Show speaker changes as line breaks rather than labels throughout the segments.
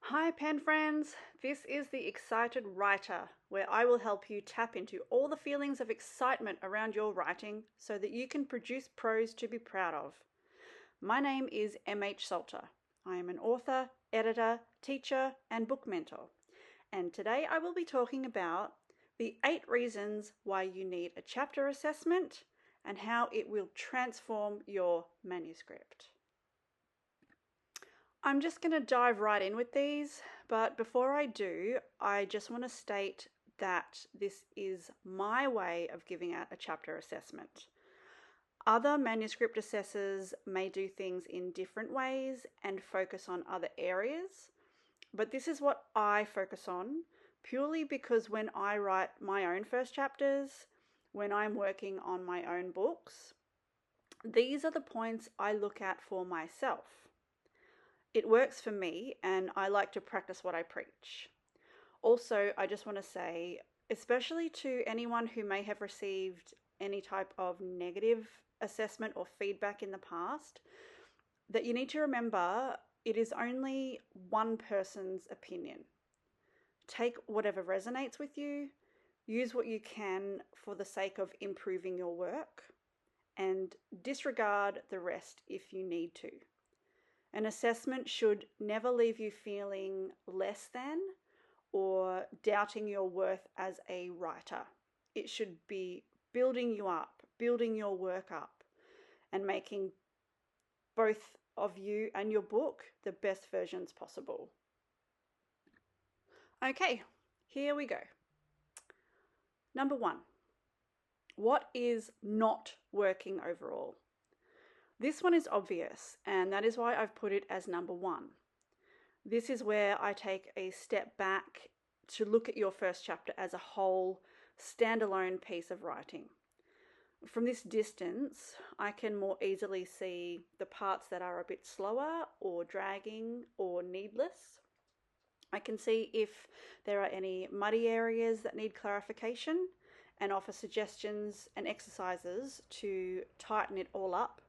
Hi pen friends, this is the Excited Writer, where I will help you tap into all the feelings of excitement around your writing so that you can produce prose to be proud of. My name is M.H. Salter. I am an author, editor, teacher, and book mentor. And today I will be talking about the 8 reasons why you need a chapter assessment and how it will transform your manuscript. I'm just going to dive right in with these, but before I do, I just want to state that this is my way of giving out a chapter assessment. Other manuscript assessors may do things in different ways and focus on other areas, but this is what I focus on purely because when I write my own first chapters, when I'm working on my own books, these are the points I look at for myself. It works for me, and I like to practice what I preach. Also, I just want to say, especially to anyone who may have received any type of negative assessment or feedback in the past, that you need to remember it is only one person's opinion. Take whatever resonates with you, use what you can for the sake of improving your work, and disregard the rest if you need to. An assessment should never leave you feeling less than or doubting your worth as a writer. It should be building you up, building your work up, and making both of you and your book the best versions possible. Okay, here we go. Number 1, what is not working overall? This one is obvious, and that is why I've put it as number 1. This is where I take a step back to look at your first chapter as a whole, standalone piece of writing. From this distance, I can more easily see the parts that are a bit slower or dragging or needless. I can see if there are any muddy areas that need clarification and offer suggestions and exercises to tighten it all up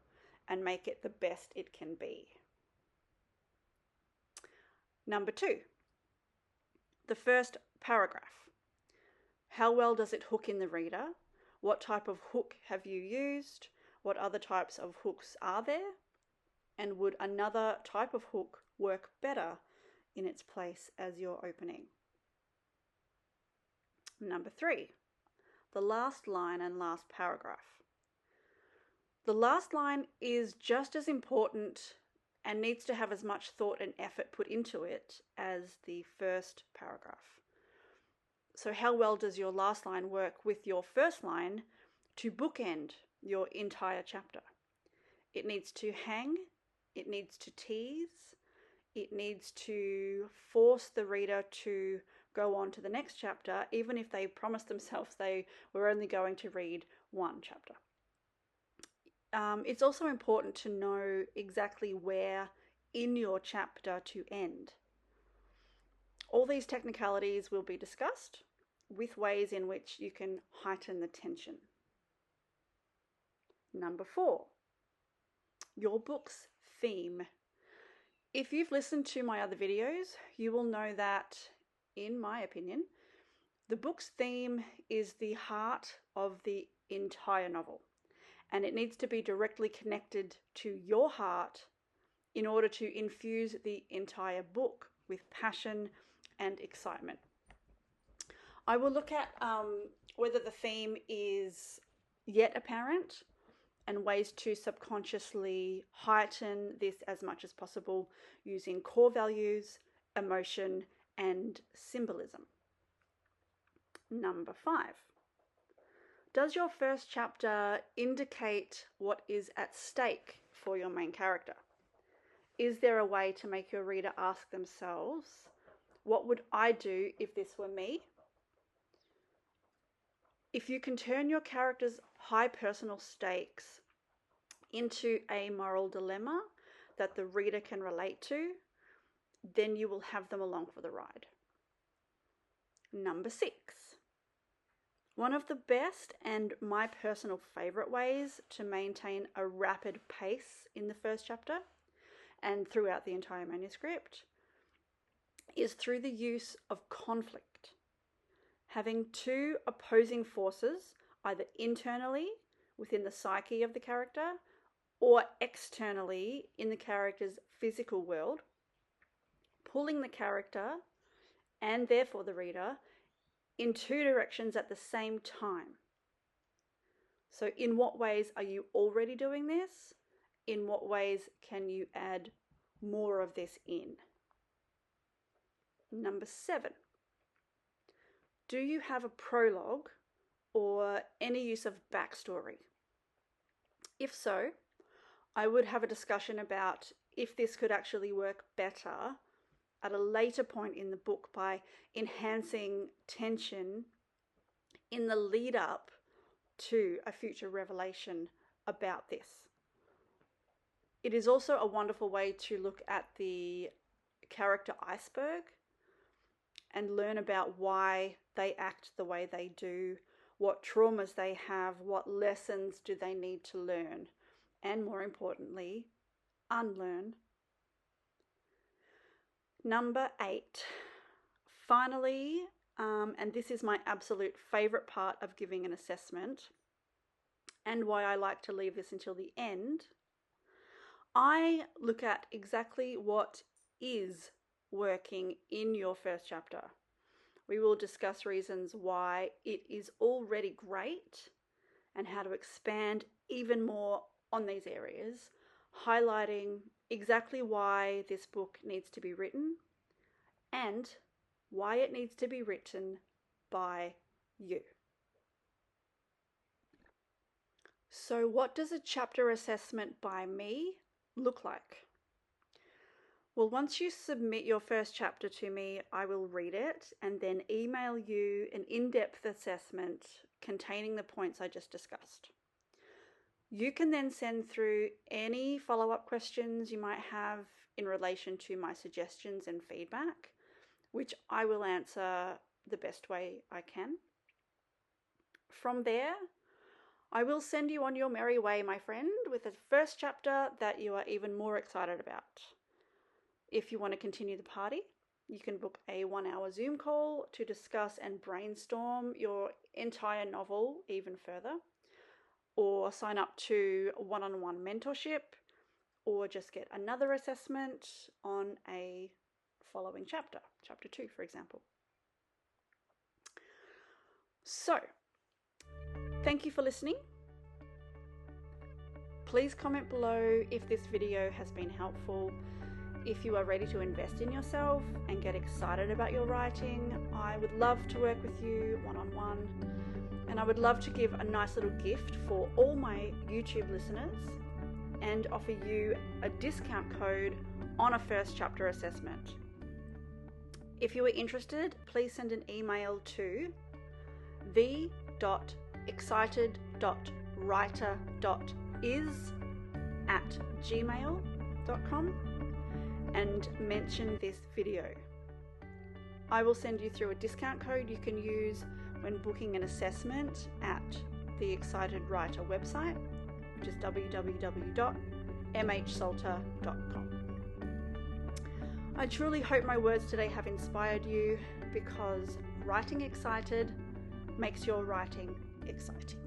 and make it the best it can be. Number 2, the first paragraph. How well does it hook in the reader? What type of hook have you used? What other types of hooks are there? And would another type of hook work better in its place as your opening? Number 3, the last line and last paragraph. The last line is just as important and needs to have as much thought and effort put into it as the first paragraph. So how well does your last line work with your first line to bookend your entire chapter? It needs to hang, it needs to tease, it needs to force the reader to go on to the next chapter, even if they promised themselves they were only going to read one chapter. It's also important to know exactly where in your chapter to end. All these technicalities will be discussed with ways in which you can heighten the tension. Number 4, your book's theme. If you've listened to my other videos, you will know that, in my opinion, the book's theme is the heart of the entire novel. And it needs to be directly connected to your heart in order to infuse the entire book with passion and excitement. I will look at whether the theme is yet apparent and ways to subconsciously heighten this as much as possible using core values, emotion, and symbolism. Number 5. Does your first chapter indicate what is at stake for your main character? Is there a way to make your reader ask themselves, what would I do if this were me? If you can turn your character's high personal stakes into a moral dilemma that the reader can relate to, then you will have them along for the ride. Number 6. One of the best and my personal favorite ways to maintain a rapid pace in the first chapter and throughout the entire manuscript is through the use of conflict. Having two opposing forces, either internally within the psyche of the character or externally in the character's physical world, pulling the character and therefore the reader in two directions at the same time. So in what ways are you already doing this? In what ways can you add more of this in? Number 7. Do you have a prologue or any use of backstory? If so, I would have a discussion about if this could actually work better at a later point in the book by enhancing tension in the lead up to a future revelation about this. It is also a wonderful way to look at the character iceberg and learn about why they act the way they do, what traumas they have, what lessons do they need to learn, and more importantly, unlearn. Number 8. Finally, and this is my absolute favourite part of giving an assessment and why I like to leave this until the end, I look at exactly what is working in your first chapter. We will discuss reasons why it is already great and how to expand even more on these areas, highlighting exactly why this book needs to be written and why it needs to be written by you. So what does a chapter assessment by me look like? Well, once you submit your first chapter to me, I will read it and then email you an in-depth assessment containing the points I just discussed. You can then send through any follow-up questions you might have in relation to my suggestions and feedback, which I will answer the best way I can. From there, I will send you on your merry way, my friend, with a first chapter that you are even more excited about. If you want to continue the party, you can book a 1-hour Zoom call to discuss and brainstorm your entire novel even further, or sign up to one-on-one mentorship, or just get another assessment on a following chapter, chapter 2, for example. So, thank you for listening. Please comment below if this video has been helpful. If you are ready to invest in yourself and get excited about your writing, I would love to work with you one-on-one. And I would love to give a nice little gift for all my YouTube listeners and offer you a discount code on a first chapter assessment. If you are interested, please send an email to the.excited.writer.is@gmail.com and mention this video. I will send you through a discount code you can use when booking an assessment at the Excited Writer website, which is www.mhsalter.com. I truly hope my words today have inspired you, because writing excited makes your writing exciting.